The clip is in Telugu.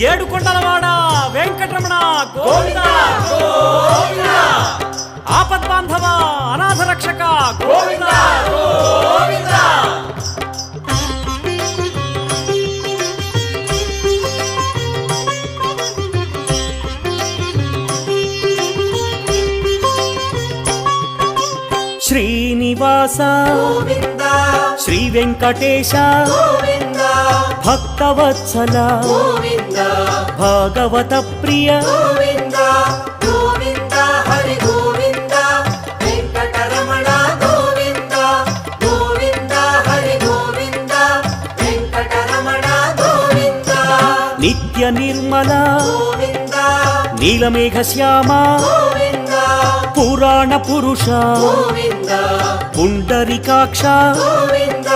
ఏడుకొండలవాడ వెంకటరమణ గోవింద గోవింద, ఆపద్బాంధవ అనాథ రక్షక గోవింద గోవింద. శ్రీనివాస గోవింద శ్రీ వెంకటేశ గోవింద భక్తవత్సల గోవింద భాగవత ప్రియ గోవింద గోవింద హరి గోవింద వెంకటరమణ గోవింద గోవింద హరి గోవింద వెంకటరమణ గోవింద నిత్య నిర్మల గోవింద నీలమేఘ శ్యామ గోవింద పురాణ పురుష గోవింద పుండరీకాక్ష గోవింద